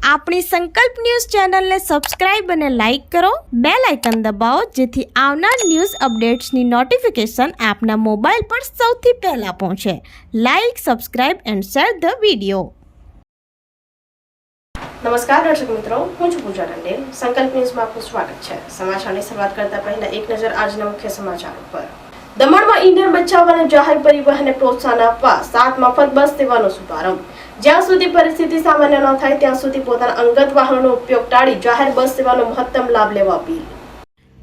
આપણી સંકલ્પ ન્યૂઝ ચેનલને સબસ્ક્રાઇબ અને લાઇક કરો, બેલ આઇકન દબાવો જેથી આવનાર ન્યૂઝ અપડેટ્સની નોટિફિકેશન આપના મોબાઈલ પર સૌથી પહેલા પહોંચે. Like, subscribe and share the video. નમસ્કાર દર્શક મિત્રો, હું છું પૂજા રંડેલ. સંકલ્પ ન્યૂઝમાં આપનું સ્વાગત છે. સમાચારની શરૂઆત કરતા પહેલા એક નજર આજના મુખ્ય સમાચારો પર. દમણમાં ઈંધણ બચાવવાના જાહેર પરિવહનને પ્રોત્સાહન આપવા 7 મફત બસ સેવાનો શુભારંભ. જ્યાં સુધી પરિસ્થિતિ સામાન્ય ન થાય ત્યાં સુધી પોતાના અંગત વાહનોનો ઉપયોગ ટાળી જાહેર બસ સેવાનો મહત્તમ લાભ લેવા અપીલ.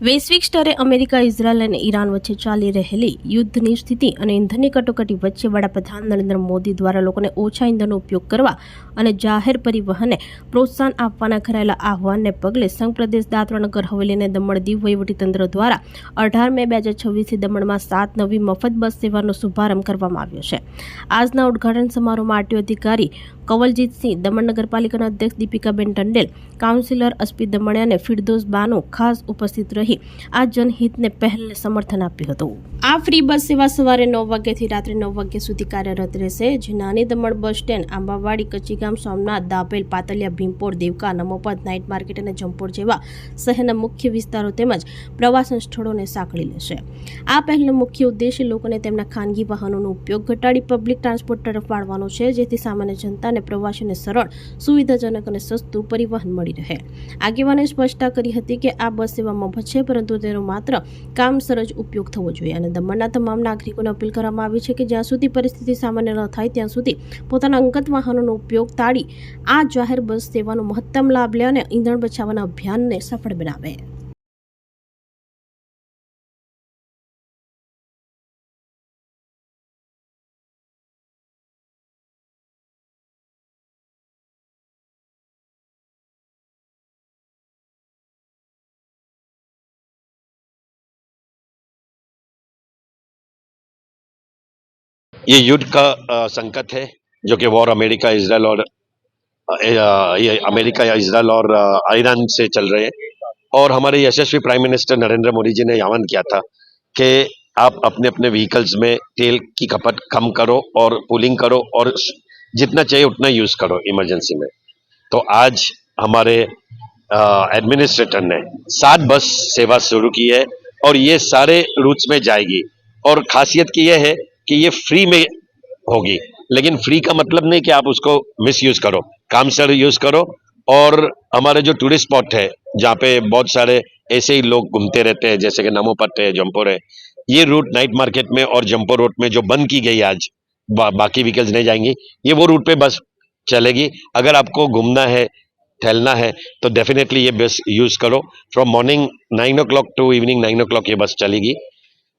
વૈશ્વિક સ્તરે અમેરિકા, ઇઝરાયલ અને ઈરાન વચ્ચે ચાલી રહેલી યુદ્ધની સ્થિતિ અને ઈંધણની કટોકટી વચ્ચે વડાપ્રધાન નરેન્દ્ર મોદી દ્વારા લોકોને ઓછા ઈંધણનો ઉપયોગ કરવા અને જાહેર પરિવહનને પ્રોત્સાહન આપવાના કરાયેલા આહવાનને પગલે સંઘ પ્રદેશ દાદરા નગર હવેલી અને દમણ દીવ વહીવટીતંત્ર દ્વારા 18 મે 2026 દમણમાં 7 નવી મફત બસ સેવાનો શુભારંભ કરવામાં આવ્યો છે. આજના ઉદ્ઘાટન સમારોહમાં આરટીઓ અધિકારી કવલજીતસિંહ, દમણ નગરપાલિકાના અધ્યક્ષ દીપિકાબેન ટંડેલ, કાઉન્સિલર અસ્પી દમણિયા અને ફિરદોસ બાનો ખાસ ઉપસ્થિત રહી આ જનહિતને પહેલને સમર્થન આપ્યું હતું. આ ફ્રી બસ સેવા સવારે 9 વાગ્યાથી રાત્રે 9 વાગ્યા સુધી કાર્યરત રહેશે. જે નાની દમણ બસ સ્ટેન્ડ, આંબાવાડી, કચ્ચીગામ, સોમનાથ, દાભેલ, પાતલિયા, ભીમપોર, દેવકા, નમોપત, નાઇટ માર્કેટ અને જંપોર જેવા શહેરના મુખ્ય વિસ્તારો તેમજ પ્રવાસન સ્થળોને સાંકળી લેશે. આ પહેલનો મુખ્ય ઉદ્દેશ્ય લોકોને તેમના ખાનગી વાહનોનો ઉપયોગ ઘટાડી પબ્લિક ટ્રાન્સપોર્ટ તરફ વાળવાનો છે, જેથી સામાન્ય જનતા અને પ્રવાસીઓને સરળ, સુવિધાજનક અને સસ્તું પરિવહન મળી રહે. આગેવાને સ્પષ્ટતા કરી હતી કે આ બસ સેવા મફત છે, પરંતુ તેનો માત્ર કામસર જ ઉપયોગ થવો જોઈએ અને દમણના તમામ નાગરિકોને અપીલ કરવામાં આવી છે કે જ્યાં સુધી પરિસ્થિતિ સામાન્ય ન થાય ત્યાં સુધી પોતાના અંગત વાહનોનો ઉપયોગ ટાળી આ જાહેર બસ સેવાનો મહત્તમ લાભ લે અને ઈંધણ બચાવવાના અભિયાનને સફળ બનાવે. ये युद्ध का संकट है जो कि वॉर अमेरिका इजराइल और ये अमेरिका या इजराइल और ईरान से चल रहे हैं. और हमारे यशस्वी प्राइम मिनिस्टर नरेंद्र मोदी जी ने आह्वान किया था कि आप अपने अपने व्हीकल्स में तेल की खपत कम करो और पुलिंग करो और जितना चाहिए उतना यूज करो इमरजेंसी में. तो आज हमारे एडमिनिस्ट्रेटर ने 7 बस सेवा शुरू की है और ये सारे रूट्स में जाएगी. और खासियत की यह है कि ये फ्री में होगी, लेकिन फ्री का मतलब नहीं कि आप उसको मिस यूज करो, काम सर यूज करो. और हमारे जो टूरिस्ट स्पॉट है जहाँ पे बहुत सारे ऐसे ही लोग घूमते रहते हैं, जैसे कि नमोपत है, जंपोर है, ये रूट नाइट मार्केट में और जंपोर रोड में जो बंद की गई आज, बाकी व्हीकल्स नहीं जाएंगी, ये वो रूट पे बस चलेगी. अगर आपको घूमना है, टहलना है, तो डेफिनेटली ये बस यूज करो. From morning 9 o'clock to evening 9 o'clock ये बस चलेगी.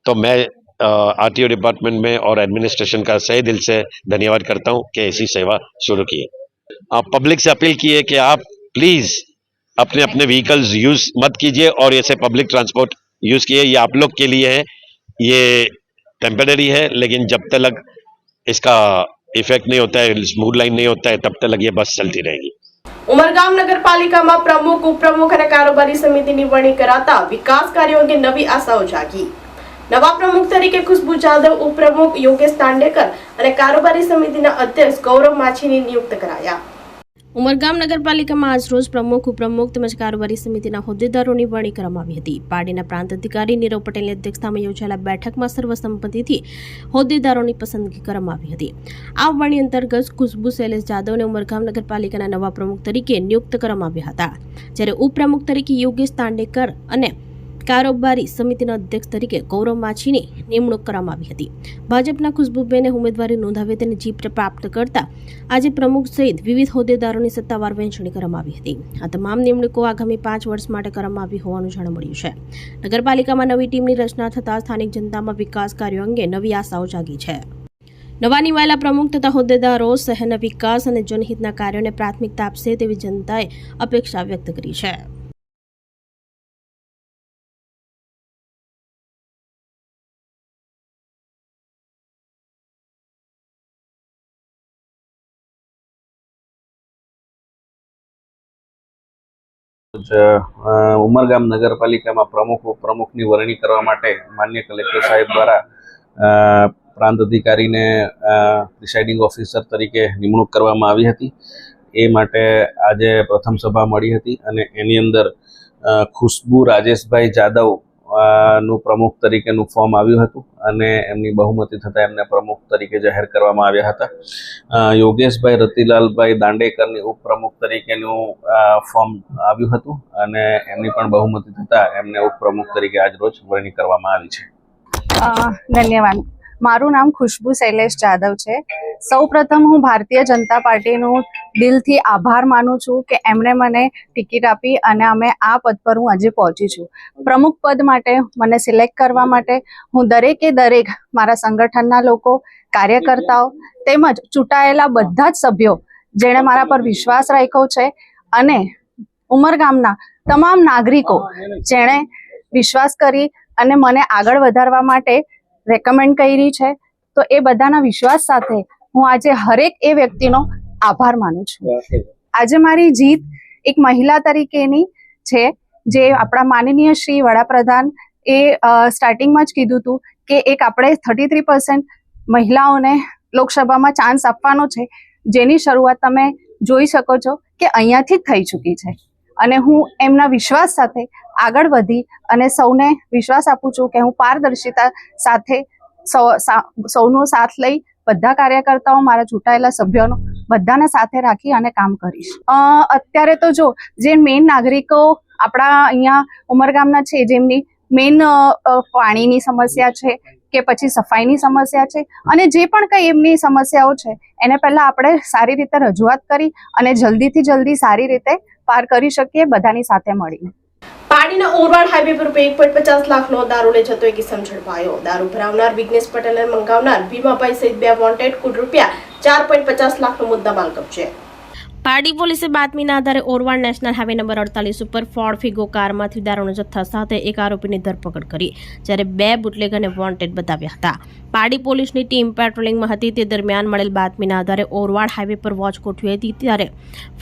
तो मैं आरटीओ डिपार्टमेंट में और एडमिनिस्ट्रेशन का सही दिल से धन्यवाद करता हूं कि ऐसी सेवा शुरू की है. पब्लिक से अपील की है कि आप प्लीज अपने अपने व्हीकल्स यूज मत कीजिए और ऐसे पब्लिक ट्रांसपोर्ट यूज कीजिए. ये आप लोग के लिए है, ये टेम्पररी है, लेकिन जब तक इसका इफेक्ट नहीं होता है, स्मूथ लाइन नहीं होता है, तब तक ये बस चलती रहेगी. ઉમરગામ નગરપાલિકામાં પ્રમુખ, ઉપપ્રમુખ અને કારોબારી સમિતિની વરણી કરાતા વિકાસ કાર્યો અંગે નવી આશાઓ જાગી. નવા પ્રમુખ તરીકે ખુશ્બુ જાદવ, ઉપપ્રમુખ યોગેશ તાંડેકર અને કારોબારી સમિતિના અધ્યક્ષ ગૌરવ માછીની નિયુક્ત કરાયા. ઉમરગામ નગરપાલિકામાં આજરોજ પ્રમુખ, ઉપપ્રમુખ તેમજ કારોબારી સમિતિના હોદ્દેદારોની વરણી કરવામાં આવી હતી. પાર્ટીના પ્રાંત અધિકારી નીરવ પટેલની અધ્યક્ષતામાં યોજાયેલા બેઠકમાં સર્વસંમતિથી હોદ્દેદારોની પસંદગી કરવામાં આવી હતી. આ વરણી અંતર્ગત ખુશ્બુ શૈલેષ જાદવને ઉમરગામ નગરપાલિકાના નવા પ્રમુખ તરીકે નિયુક્ત કરવામાં આવ્યા હતા, જ્યારે ઉપપ્રમુખ તરીકે યોગેશ તાંડેકર અને કારોબારી સમિતિના અધ્યક્ષ તરીકે ગૌરવ માછીની નિમણૂક કરવામાં આવી હતી. ભાજપના ખુશ્બુબેને ઉમેદવારી નોંધાવી તેની જીત પ્રાપ્ત કરતા આજે પ્રમુખ સહિત વિવિધ હોદ્દેદારોની સત્તાવાર વહેંચણી કરવામાં આવી હતી. આ તમામ નિમણૂકો આગામી 5 વર્ષ માટે કરવામાં આવી હોવાનું જાણવા મળ્યું છે. નગરપાલિકામાં નવી ટીમની રચના થતાં સ્થાનિક જનતામાં વિકાસ કાર્યો અંગે નવી આશાઓ જાગી છે. નવા નિમાયેલા પ્રમુખ તથા હોદ્દેદારો શહેરના વિકાસ અને જનહિતના કાર્યોને પ્રાથમિકતા આપશે તેવી જનતાએ અપેક્ષા વ્યક્ત કરી છે. ઉમરગામ નગરપાલિકામાં પ્રમુખ, ઉપપ્રમુખની વરણી કરવા માટે માન્ય કલેક્ટર સાહેબ દ્વારા પ્રાંત અધિકારીને પ્રિસાઇડિંગ ઓફિસર તરીકે નિમણૂક કરવામાં આવી હતી. એ માટે આજે પ્રથમ સભા મળી હતી અને એની અંદર ખુશ્બુ રાજેશભાઈ જાદવ નું પ્રમુખ તરીકેનું ફોર્મ આવ્યું હતું અને એમની બહુમતી થતાં એમને પ્રમુખ તરીકે જાહેર કરવામાં આવ્યા હતા. યોગેશભાઈ રતિલાલભાઈ દાંડેકરની ઉપપ્રમુખ તરીકેનું ફોર્મ આવ્યું હતું અને એમની પણ બહુમતી થતાં એમને ઉપપ્રમુખ તરીકે આજરોજ વરણી કરવામાં આવી છે. ધન્યવાદ. મારું નામ ખુશ્બુ શૈલેષ જાદવ છે. સૌપ્રથમ હું ભારતીય જનતા પાર્ટીનું દિલથી આભાર માનું છું કે એમણે મને ટિકિટ આપી અને અમે આ પદ પર હું આજે પહોંચી છું. પ્રમુખ પદ માટે મને સિલેક્ટ કરવા માટે હું દરેક મારા સંગઠનના લોકો, કાર્યકર્તાઓ તેમજ ચૂંટાયેલા બધા જ સભ્યો જેણે મારા પર વિશ્વાસ રાખ્યો છે અને ઉમરગામના તમામ નાગરિકો જેણે વિશ્વાસ કરી અને મને આગળ વધારવા માટે રેકમેન્ડ કરી છે, તો એ બધાના વિશ્વાસ સાથે હું આજે હરેક એ વ્યક્તિનો આભાર માનું છું. આજે મારી જીત એક મહિલા તરીકેની છે, જે આપણા માનનીય શ્રી વડાપ્રધાન એ સ્ટાર્ટિંગમાં જ કીધું હતું કે એક આપણે 33% મહિલાઓને લોકસભામાં ચાન્સ આપવાનો છે, જેની શરૂઆત તમે જોઈ શકો છો કે અહીંયાથી જ થઈ ચૂકી છે. અને હું એમના વિશ્વાસ સાથે આગળ વધી અને સૌને વિશ્વાસ આપું છું કે હું પારદર્શિતા સાથે સૌનો સાથ લઈ બધા કાર્યકર્તાઓ, મારા ચૂંટાયેલા સભ્યોનો બધાને સાથે રાખી અને કામ કરીશ. અત્યારે તો જો જે મેઇન નાગરિકો આપણા અહીંયા ઉમરગામના છે, જેમની મેઇન પાણીની સમસ્યા છે કે પછી સફાઈની સમસ્યા છે અને જે પણ કંઈ એમની સમસ્યાઓ છે એને પહેલાં આપણે સારી રીતે રજૂઆત કરી અને જલ્દીથી જલ્દી સારી રીતે પાર કરી શકીએ બધાની સાથે મળીને. પાડીના ઓરવાડ હાઈવે પર 1.50 લાખનો દારૂ લઈ જતો એક ઇસમ ઝડપાયો. દારૂ ભરાવનાર વિઘ્નેશ પટેલ અને મંગાવનાર ભીમાભાઈ સહિત 2 વોન્ટેડ, કુલ રૂપિયા 4.50 લાખનો મુદ્દામાલ કબજે. પારડી પોલીસે બાતમીના આધારે ઓરવાડ નેશનલ હાઈવે નંબર 48 ઉપર ફોર્ડ ફિગો કારમાંથી દારૂના જથ્થા સાથે એક આરોપીની ધરપકડ કરી, જ્યારે 2 બુટલેગરને વોન્ટેડ બતાવ્યા હતા. પારડી પોલીસની ટીમ પેટ્રોલિંગમાં હતી તે દરમિયાન મળેલ બાતમીના આધારે ઓરવાડ હાઈવે પર વોચ ગોઠવી હતી, ત્યારે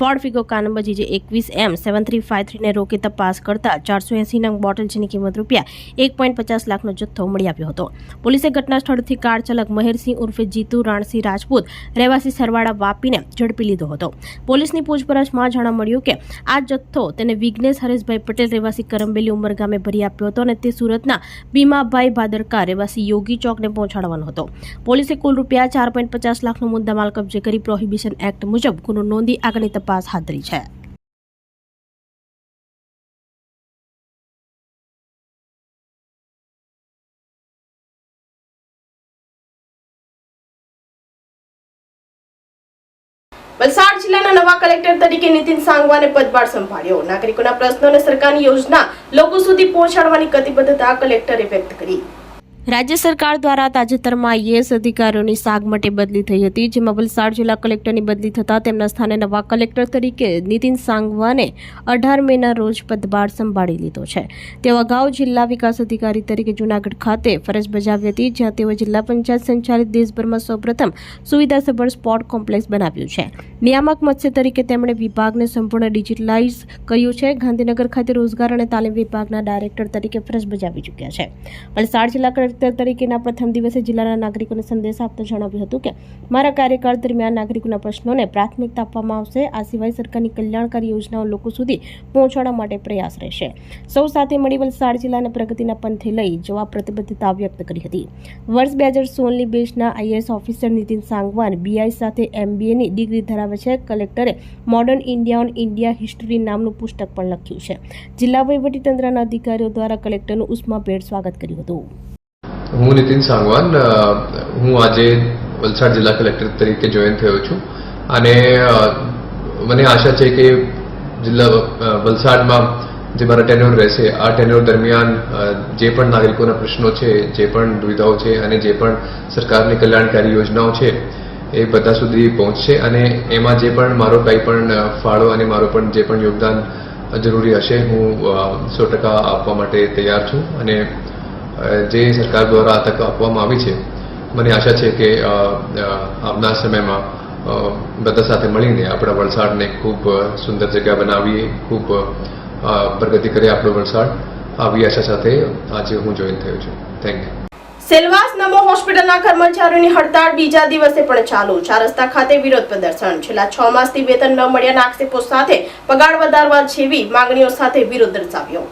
Ford Figo car number GJ 21M7353 ને રોકી તપાસ કરતા 480 નંગ બોટલ જેની કિંમત રૂપિયા 1.50 લાખનો જથ્થો મળી આવ્યો હતો. પોલીસે ઘટના સ્થળથી કાર ચાલક મહેરસિંહ ઉર્ફે જીતુ રાણસિંહ રાજપૂત રહેવાસી સરવાડા વાપીને ઝડપી લીધો હતો. પોલીસની પૂછપરછમાં જાણવા મળ્યું કે આ જથ્થો તેને વિઘ્નેશ હરેશભાઈ પટેલ રહેવાસી કરંબેલી ઉમરગામે ભરી આપ્યો હતો અને તે સુરતના ભીમાભાઈ ભાદરકા રહેવાસી યોગી ચોકને પહોંચાડવાનો હતો. પોલીસે કુલ રૂપિયા 4.50 લાખનો મુદ્દામાલ કબજે કરી પ્રોહિબિશન એક્ટ મુજબ ગુનો નોંધી આગળની તપાસ હાથ ધરી છે. વલસાડ જિલ્લાના નવા કલેક્ટર તરીકે નીતિન સાંગવાને પદભાર સંભાળ્યો. નાગરિકોના પ્રશ્નો અને સરકારની યોજના લોકો સુધી પહોંચાડવાની કટિબદ્ધતા કલેક્ટરે વ્યક્ત કરી. રાજ્ય સરકાર દ્વારા તાજેતરમાં IAS અધિકારીઓની સાગમટે બદલી થઈ હતી, જેમાં વલસાડ જિલ્લા કલેક્ટરની બદલી થતાં તેમના સ્થાને નવા કલેક્ટર તરીકે નીતિન સાંગવાને 18 મેના રોજ પદભાર સંભાળી લીધો છે. તેઓ અગાઉ જિલ્લા વિકાસ અધિકારી તરીકે જૂનાગઢ ખાતે ફરજ બજાવી હતી, જ્યાં તેઓ જિલ્લા પંચાયત સંચાલિત દેશભરમાં સૌપ્રથમ સુવિધાસભર સ્પોર્ટ કોમ્પ્લેક્સ બનાવ્યું છે. નિયામક મત્સ્ય તરીકે તેમણે વિભાગને સંપૂર્ણ ડિજિટલાઇઝ કર્યું છે. ગાંધીનગર ખાતે રોજગાર અને તાલીમ વિભાગના ડાયરેક્ટર તરીકે ફરજ બજાવી ચૂક્યા છે. વલસાડ જિલ્લા કલેક્ટર તરીકેના પ્રથમ દિવસે જિલ્લાના નાગરિકોને સંદેશ આપતા જણાવ્યું હતું કે મારા કાર્યકાળ દરમિયાન નાગરિકોના પ્રશ્નોને પ્રાથમિકતા આપવામાં આવશે. આ સિવાય સરકારની કલ્યાણકારી યોજનાઓ લોકો સુધી પહોંચાડવા માટે પ્રયાસ રહેશે. સૌ સાથે મળી વલસાડ જિલ્લાને પ્રગતિના પંથે લઈ જવા પ્રતિબદ્ધતા વ્યક્ત કરી હતી. વર્ષ 2016ની બેચના IAS officer Nitin Sangwan BI સાથે MBAની ડિગ્રી ધરાવે છે. કલેક્ટરે modern India on India history નામનું પુસ્તક પણ લખ્યું છે. જિલ્લા વહીવટીતંત્રના અધિકારીઓ દ્વારા કલેક્ટરનું ઉષ્માભેર સ્વાગત કર્યું હતું. હું નીતિન સાંગવાન, હું આજે વલસાડ જિલ્લા કલેક્ટર તરીકે જોઈન થયો છું અને મને આશા છે કે જિલ્લા વલસાડમાં જે મારા ટેન્યોર રહેશે, આ ટેન્યોર દરમિયાન જે પણ નાગરિકોના પ્રશ્નો છે, જે પણ દુવિધાઓ છે અને જે પણ સરકારની કલ્યાણકારી યોજનાઓ છે એ બધા સુધી પહોંચશે અને એમાં જે પણ મારો કંઈ પણ ફાળો અને મારો પણ જે પણ યોગદાન જરૂરી હશે હું 100% આપવા માટે તૈયાર છું. અને જે સરકાર દ્વારા આ તક આપવામાં આવી છે, મને આશા છે કે આવનાર સમયમાં બધા સાથે મળીને આપણા વલસાડને ખૂબ સુંદર જગ્યા બનાવીએ, ખૂબ પ્રગતિ કરે આપણો વલસાડ. આવી આશા સાથે આજે હું જોઈન થયો છું. Thank you. સેલવાસ નમો હોસ્પિટલના કર્મચારીઓની હડતાળ બીજા દિવસે પણ ચાલુ. 4 રસ્તા ખાતે વિરોધ પ્રદર્શન. છેલ્લા 6 માસથી વેતન ન મળ્યાના આક્ષેપો સાથે પગાર વધારવા જેવી માંગણીઓ સાથે વિરોધ દર્શાવ્યો.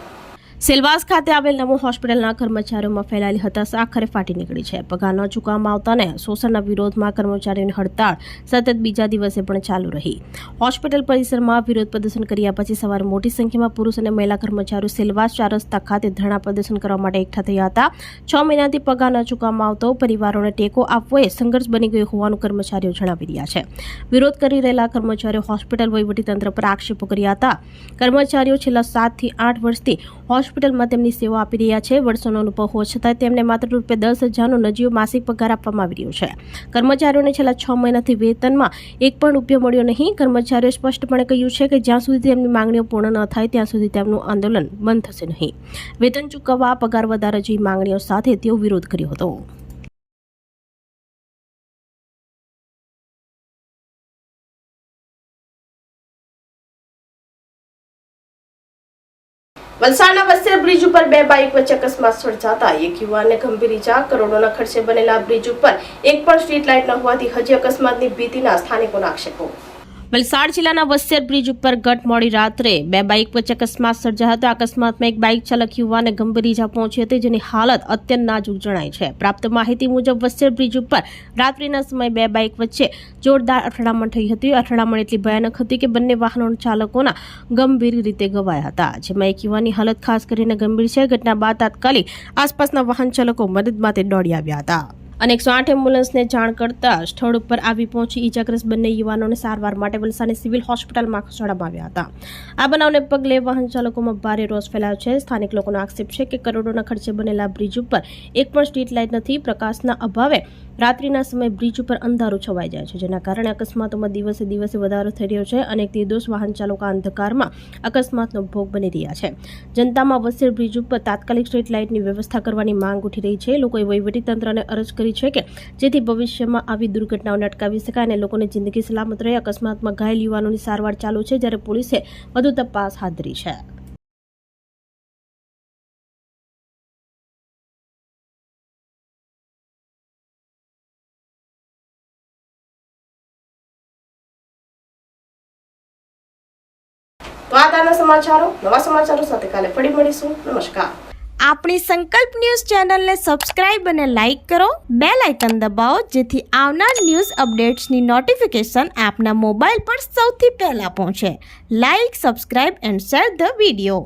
સેલવાસ ખાતે આવેલ નમો હોસ્પિટલના કર્મચારીઓમાં ફેલાયેલી હતાશા આખરે ફાટી નીકળી છે. પગાર ન ચૂકવવામાં આવતાને શોષણના વિરોધમાં કર્મચારીઓની હડતાળ સતત બીજા દિવસે પણ ચાલુ રહી. હોસ્પિટલ પરિસરમાં વિરોધ પ્રદર્શન કર્યા પછી સવારે મોટી સંખ્યામાં પુરુષ અને મહિલા કર્મચારીઓ સેલવાસ 4 રસ્તા ખાતે ધરણા પ્રદર્શન કરવા માટે એકઠા થયા હતા. 6 મહિનાથી પગાર ન ચૂકવવામાં આવતો પરિવારોને ટેકો આપવો એ સંઘર્ષ બની ગયો હોવાનું કર્મચારીઓ જણાવી રહ્યા છે. વિરોધ કરી રહેલા કર્મચારીઓ હોસ્પિટલ વહીવટીતંત્ર પર આક્ષેપો કર્યા હતા. કર્મચારીઓ છેલ્લા 7 થી 8 વર્ષથી હોસ્પિટલમાં તેમની સેવા આપી રહ્યા છે. વર્ષોનો અનુભવ હોવા છતાં તેમને માત્ર ₹10,000નો નજીવો માસિક પગાર આપવામાં આવી રહ્યો છે. કર્મચારીઓને છેલ્લા 6 મહિનાથી વેતનમાં એક પણ રૂપિયો મળ્યો નહીં. કર્મચારીઓએ સ્પષ્ટપણે કહ્યું છે કે જ્યાં સુધી તેમની માંગણીઓ પૂર્ણ ન થાય ત્યાં સુધી તેમનું આંદોલન બંધ થશે નહીં. વેતન ચૂકવવા, પગાર વધારા જેવી માંગણીઓ સાથે તેઓ વિરોધ કર્યો હતો. વલસાડના વસ્ત્રા બ્રિજ ઉપર 2 બાઇક વચ્ચે અકસ્માત સર્જાતા એક યુવાનને ગંભીર ઈજા. કરોડોના ખર્ચે બનેલા બ્રિજ ઉપર એક પણ સ્ટ્રીટ લાઇટ ન હોવાથી હજી અકસ્માતની ભીતિના સ્થાનિકોના આક્ષેપો. વલસાડ જિલ્લાના વસ્ત્રા બ્રિજ ઉપર ગત મોડી રાત્રે 2 બાઇક વચ્ચે અકસ્માત સર્જાયો હતો. અકસ્માતમાં એક બાઇક ચાલક યુવાનને ગંભીર ઈજા પહોંચી હતી, જેની હાલત અત્યંત નાજુક જણાય છે. પ્રાપ્ત માહિતી મુજબ વસ્ત્રા બ્રિજ ઉપર રાત્રિના સમયે 2 બાઇક વચ્ચે જોરદાર અથડામણ થઈ હતી. અથડામણ એટલી ભયાનક હતી કે બંને વાહનો ચાલકોના ગંભીર રીતે ઘવાયા હતા, જેમાં એક યુવાનની હાલત ખાસ કરીને ગંભીર છે. ઘટના બાદ તાત્કાલિક આસપાસના વાહન ચાલકો મદદ માટે દોડી આવ્યા હતા અને 108 એમ્બ્યુલન્સને જાણ કરતા સ્થળ ઉપર આવી પહોંચી ઈજાગ્રસ્ત બંને યુવાનોને સારવાર માટે વલસાડની સિવિલ હોસ્પિટલમાં ખસેડવામાં આવ્યા હતા. આ બનાવને પગલે વાહન ચાલકોમાં ભારે રોષ ફેલાયો છે. સ્થાનિક લોકોનો આક્ષેપ છે કે કરોડોના ખર્ચે બનેલા બ્રિજ ઉપર એક પણ સ્ટ્રીટ લાઇટ નથી. પ્રકાશના અભાવે રાત્રિના સમયે બ્રિજ ઉપર અંધારું છવાઈ જાય છે, જેના કારણે અકસ્માતોમાં દિવસે દિવસે વધારો થઈ રહ્યો છે. અનેક નિર્દોષ વાહન ચાલકો અંધકારમાં અકસ્માતનો ભોગ બની રહ્યા છે. જનતામાં વસ્ત્રા બ્રિજ ઉપર તાત્કાલિક સ્ટ્રીટ લાઇટની વ્યવસ્થા કરવાની માંગ ઉઠી રહી છે. લોકોએ વહીવટીતંત્રને અરજ કરી છે કે જેથી ભવિષ્યમાં આવી દુર્ઘટનાઓને અટકાવી શકાય અને લોકોની જિંદગી સલામત રહે. અકસ્માતમાં ઘાયલ યુવાનોની સારવાર ચાલુ છે, જ્યારે પોલીસે વધુ તપાસ હાથ ધરી છે. તો આ તાના સમાચારો. નવા સમાચારો સાથે કાલે ફરી મળીશું. નમસ્કાર. આપણી સંકલ્પ ન્યૂઝ ચેનલને સબસ્ક્રાઇબ અને લાઇક કરો. બેલ આઇકન દબાવો જેથી આવનાર ન્યૂઝ અપડેટ્સની નોટિફિકેશન આપના મોબાઈલ પર સૌથી પહેલા પહોંચે. Like, subscribe and share the video.